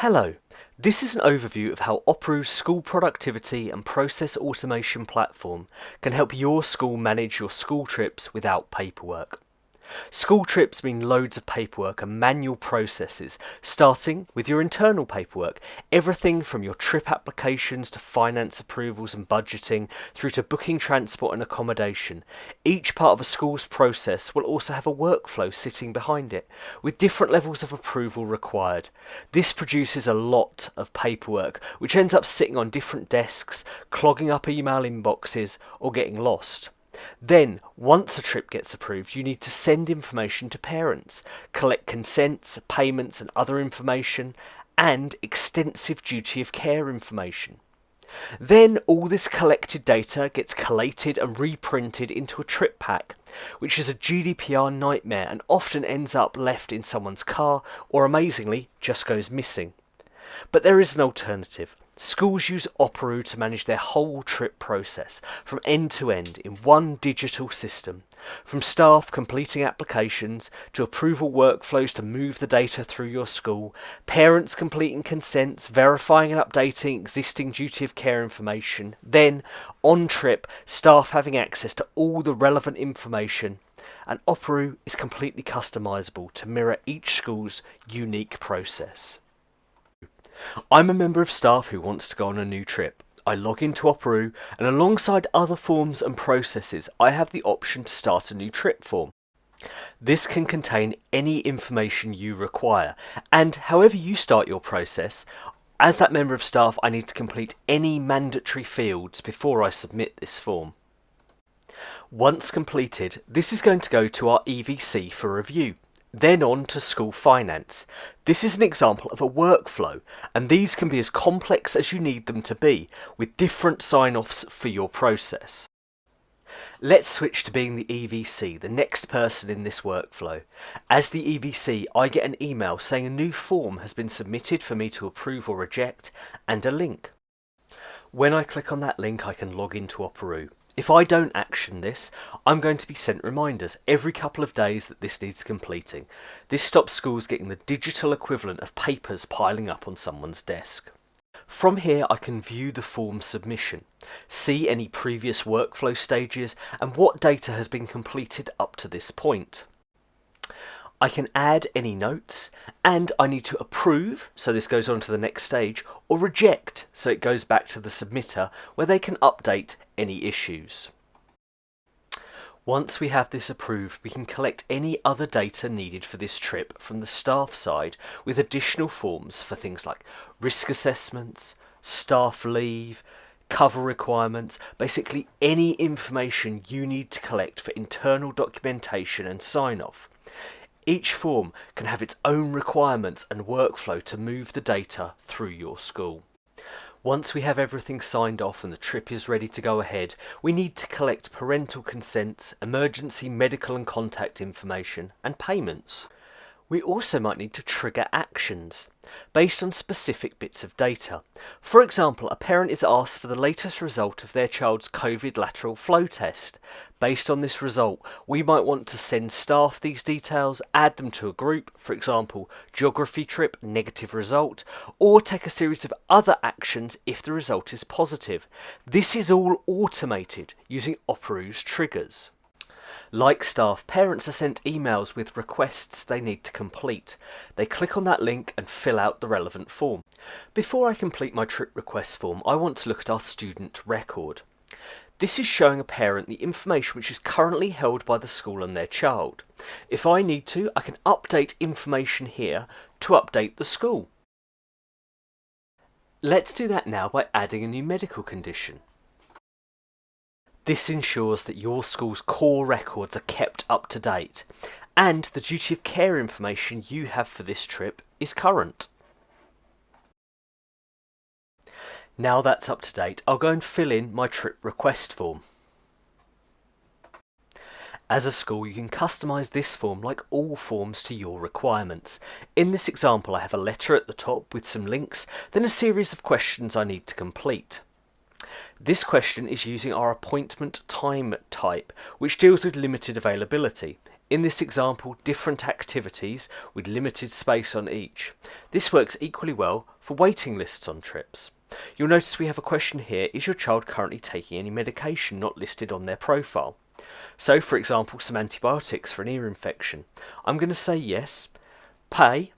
Hello, this is an overview of how Operu's school productivity and process automation platform can help your school manage your school trips without paperwork. School trips mean loads of paperwork and manual processes, starting with your internal paperwork, everything from your trip applications to finance approvals and budgeting, through to booking transport and accommodation. Each part of a school's process will also have a workflow sitting behind it, with different levels of approval required. This produces a lot of paperwork, which ends up sitting on different desks, clogging up email inboxes, or getting lost. Then, once a trip gets approved, you need to send information to parents, collect consents, payments and other information, and extensive duty of care information. Then all this collected data gets collated and reprinted into a trip pack, which is a GDPR nightmare and often ends up left in someone's car or, amazingly, just goes missing. But there is an alternative. Schools use Operu to manage their whole trip process from end to end in one digital system. From staff completing applications to approval workflows to move the data through your school, parents completing consents, verifying and updating existing duty of care information, then on trip, staff having access to all the relevant information. And Operu is completely customizable to mirror each school's unique process. I'm a member of staff who wants to go on a new trip. I log into Operu, and alongside other forms and processes, I have the option to start a new trip form. This can contain any information you require, and however you start your process, as that member of staff, I need to complete any mandatory fields before I submit this form. Once completed, this is going to go to our EVC for review. Then on to school finance. This is an example of a workflow, and these can be as complex as you need them to be, with different sign-offs for your process. Let's switch to being the EVC, the next person in this workflow. As the EVC, I get an email saying a new form has been submitted for me to approve or reject, and a link. When I click on that link, I can log into Operu. If I don't action this, I'm going to be sent reminders every couple of days that this needs completing. This stops schools getting the digital equivalent of papers piling up on someone's desk. From here, I can view the form submission, see any previous workflow stages and what data has been completed up to this point. I can add any notes, and I need to approve, so this goes on to the next stage, or reject, so it goes back to the submitter where they can update any issues. Once we have this approved, we can collect any other data needed for this trip from the staff side with additional forms for things like risk assessments, staff leave, cover requirements, basically any information you need to collect for internal documentation and sign-off. Each form can have its own requirements and workflow to move the data through your school. Once we have everything signed off and the trip is ready to go ahead, we need to collect parental consents, emergency medical and contact information, and payments. We also might need to trigger actions based on specific bits of data. For example, a parent is asked for the latest result of their child's COVID lateral flow test. Based on this result, we might want to send staff these details, add them to a group, for example, geography trip, negative result, or take a series of other actions if the result is positive. This is all automated using Operu's triggers. Like staff, parents are sent emails with requests they need to complete. They click on that link and fill out the relevant form. Before I complete my trip request form, I want to look at our student record. This is showing a parent the information which is currently held by the school and their child. If I need to, I can update information here to update the school. Let's do that now by adding a new medical condition. This ensures that your school's core records are kept up to date, and the duty of care information you have for this trip is current. Now that's up to date, I'll go and fill in my trip request form. As a school, you can customise this form like all forms to your requirements. In this example, I have a letter at the top with some links, then a series of questions I need to complete. This question is using our appointment time type, which deals with limited availability. In this example, different activities with limited space on each. This works equally well for waiting lists on trips. You'll notice we have a question here: is your child currently taking any medication not listed on their profile? So, for example, some antibiotics for an ear infection. I'm going to say yes, pay,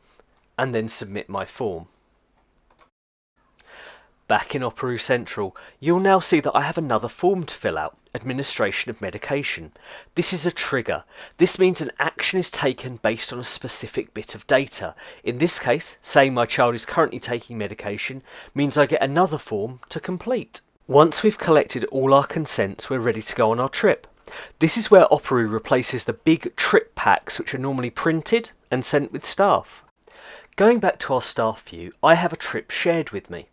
and then submit my form. Back in Operoo Central, you'll now see that I have another form to fill out: administration of medication. This is a trigger. This means an action is taken based on a specific bit of data. In this case, saying my child is currently taking medication means I get another form to complete. Once we've collected all our consents, we're ready to go on our trip. This is where Operoo replaces the big trip packs which are normally printed and sent with staff. Going back to our staff view, I have a trip shared with me.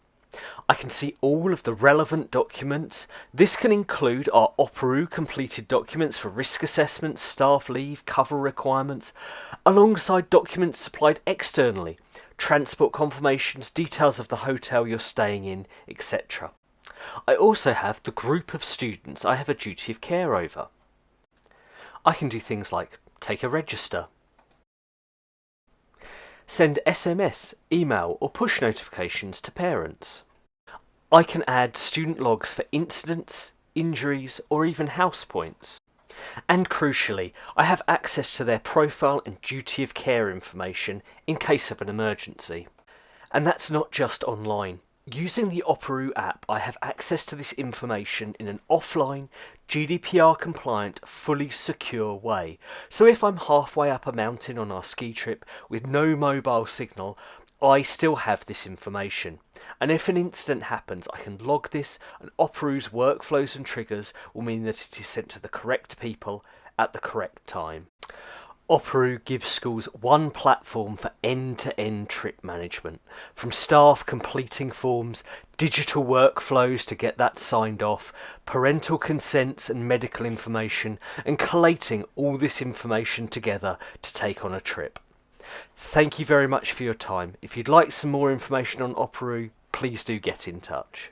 I can see all of the relevant documents. This can include our Operoo completed documents for risk assessments, staff leave, cover requirements, alongside documents supplied externally, transport confirmations, details of the hotel you're staying in, etc. I also have the group of students I have a duty of care over. I can do things like take a register, send SMS, email or push notifications to parents. I can add student logs for incidents, injuries or even house points. And crucially, I have access to their profile and duty of care information in case of an emergency. And that's not just online. Using the Operoo app, I have access to this information in an offline, GDPR compliant, fully secure way. So if I'm halfway up a mountain on our ski trip with no mobile signal, I still have this information. And if an incident happens, I can log this, and Operoo's workflows and triggers will mean that it is sent to the correct people at the correct time. Operoo gives schools one platform for end-to-end trip management, from staff completing forms, digital workflows to get that signed off, parental consents and medical information, and collating all this information together to take on a trip. Thank you very much for your time. If you'd like some more information on Operoo, please do get in touch.